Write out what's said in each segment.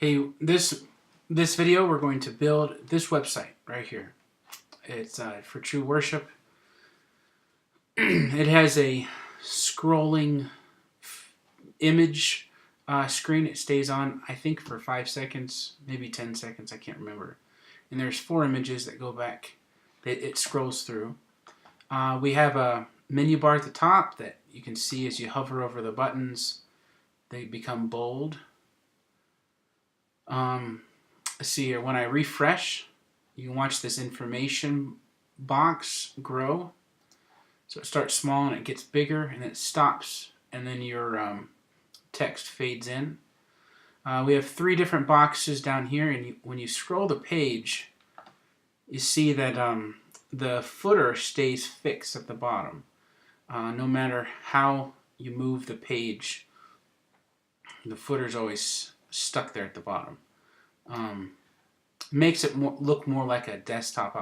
Hey, this video we're going to build this website right here. It's for True Worship. It has a scrolling image screen. It stays on, I think, for 5 seconds, maybe 10 seconds. I can't remember. And there's 4 images that go back. It scrolls through. We have a menu bar at the top that you can see as you hover over the buttons. They become bold. Let's see here. When I refresh, you can watch this information box grow. So it starts small and it gets bigger and it stops, and then your text fades in. We have 3 different boxes down here, and when you scroll the page, you see that the footer stays fixed at the bottom. No matter how you move the page, the footer's always stuck there at the bottom. Makes it look more like a desktop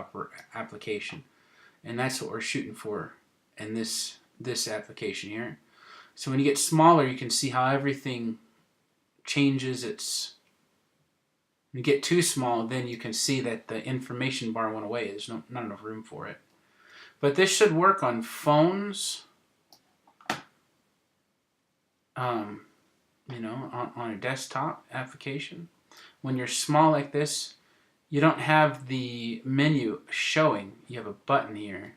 application, and that's what we're shooting for in this application here. So when you get smaller, you can see how everything changes. When you get too small, then you can see that the information bar went away. There's not enough room for it. But this should work on phones, on a desktop application. When you're small like this, you don't have the menu showing. You have a button here,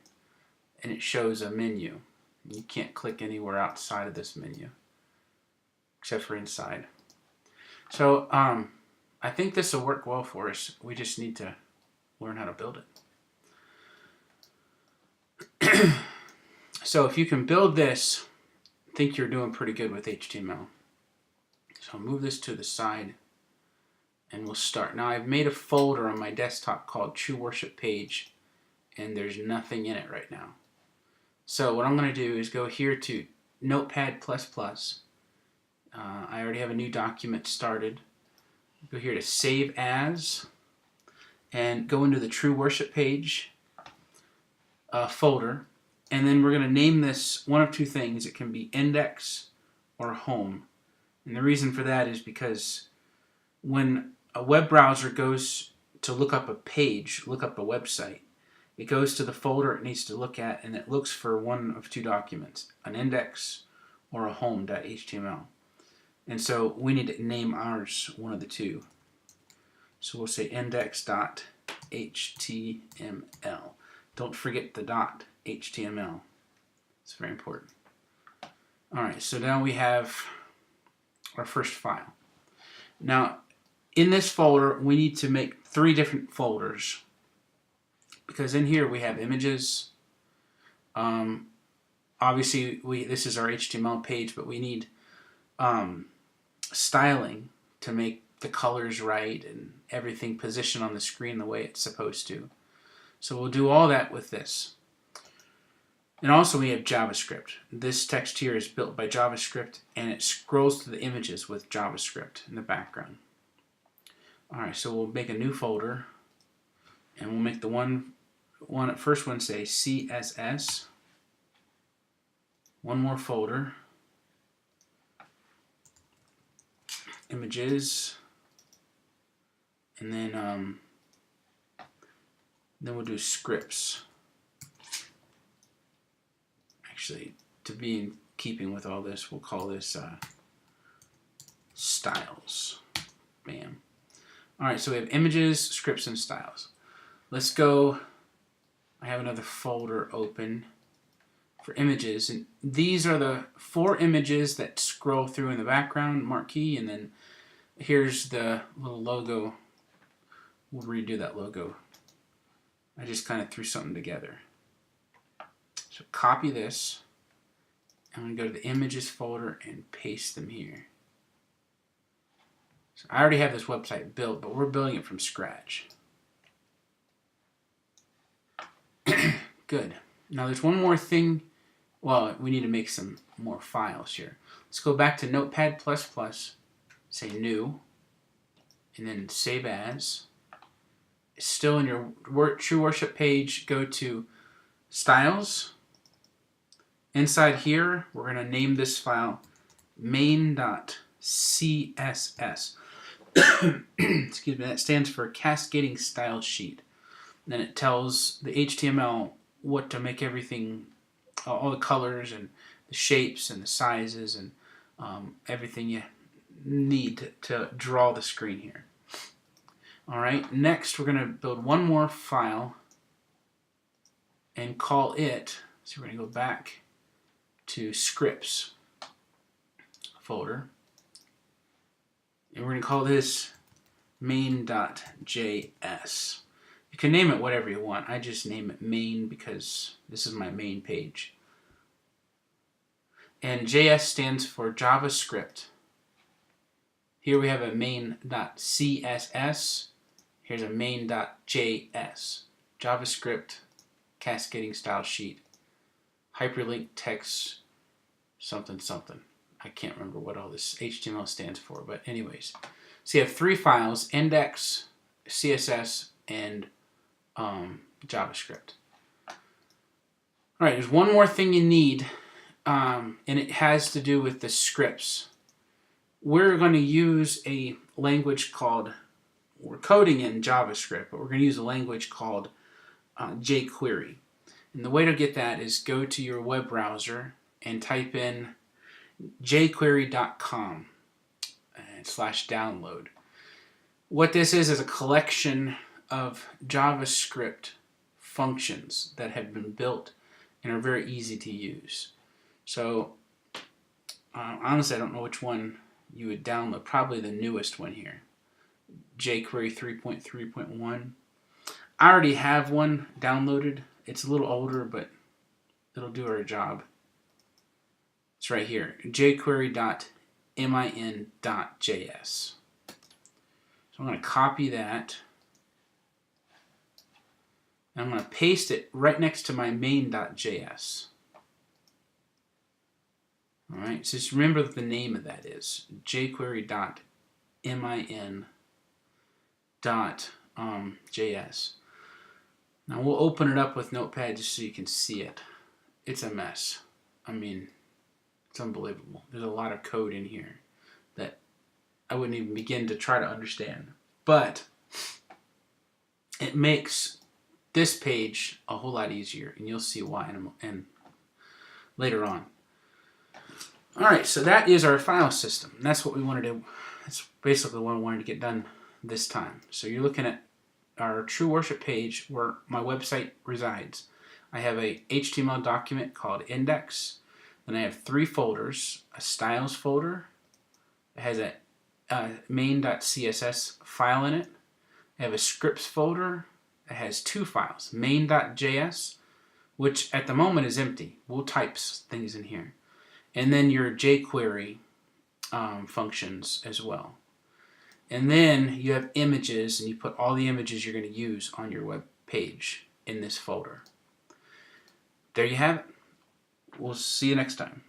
and it shows a menu. You can't click anywhere outside of this menu, except for inside. So I think this will work well for us. We just need to learn how to build it. So if you can build this, I think you're doing pretty good with HTML. So I'll move this to the side, and we'll start. Now I've made a folder on my desktop called True Worship Page, and there's nothing in it right now. So what I'm going to do is go here to Notepad++. I already have a new document started. Go here to Save As, and go into the True Worship Page folder, and then we're going to name this one of 2 things. It can be Index or Home. And the reason for that is because when a web browser goes to look up a page, look up a website, it goes to the folder it needs to look at, and it looks for one of 2 documents, an index or a home.html. And so we need to name ours one of the 2. So we'll say index.html. Don't forget the .html. It's very important. Alright, so now we have our first file. Now, in this folder, we need to make 3 different folders, because in here we have images. Obviously, this is our HTML page, but we need styling to make the colors right and everything positioned on the screen the way it's supposed to. So we'll do all that with this. And also we have JavaScript. This text here is built by JavaScript, and it scrolls to the images with JavaScript in the background. Alright, so we'll make a new folder, and we'll make the first one say CSS. One more folder, images, and then we'll do scripts. Actually, to be in keeping with all this, we'll call this styles. Bam. Alright, so we have images, scripts, and styles. Let's go. I have another folder open for images, and these are the 4 images that scroll through in the background marquee, and then here's the little logo. We'll redo that logo. I just kind of threw something together. So copy this. I'm going to go to the images folder and paste them here. So I already have this website built, but we're building it from scratch. Good. Now there's one more thing. Well, we need to make some more files here. Let's go back to Notepad++, say New, and then Save As. It's still in your True Worship page. Go to Styles. Inside here, we're going to name this file main.css. excuse me, that stands for Cascading Style Sheet. And then it tells the HTML what to make everything, all the colors and the shapes and the sizes and everything you need to draw the screen here. Alright, next we're going to build one more file and call it, so we're going to go back to scripts folder, and we're going to call this main.js. You can name it whatever you want. I just name it main because this is my main page. And JS stands for JavaScript. Here we have a main.css. Here's a main.js. JavaScript cascading style sheet. Hyperlink text something something. I can't remember what all this HTML stands for, but anyways. So you have three files: index, CSS, and JavaScript. Alright, there's one more thing you need, and it has to do with the scripts. We're going to use a language called, we're coding in JavaScript, but we're going to use a language called jQuery. And the way to get that is go to your web browser and type in jQuery.com /download. What this is a collection of JavaScript functions that have been built and are very easy to use. So honestly, I don't know which one you would download. Probably the newest one here, jQuery 3.3.1. I already have one downloaded. It's a little older, but it'll do our job. It's right here, jQuery.min.js. So I'm going to copy that. And I'm going to paste it right next to my main.js. Alright, so just remember what the name of that is. jQuery.min.js. Now we'll open it up with Notepad just so you can see it. It's a mess. I mean, it's unbelievable. There's a lot of code in here that I wouldn't even begin to try to understand. But it makes this page a whole lot easier, and you'll see why and later on. Alright, so that is our file system. That's what we want to do. That's basically what I wanted to get done this time. So you're looking at our True Worship page where my website resides. I have a HTML document called index. Then I have three folders: a styles folder. It has a main.css file in it. I have a scripts folder. It has two files: main.js, which at the moment is empty. We'll type things in here. And then your jQuery functions as well. And then you have images, and you put all the images you're going to use on your web page in this folder. There you have it. We'll see you next time.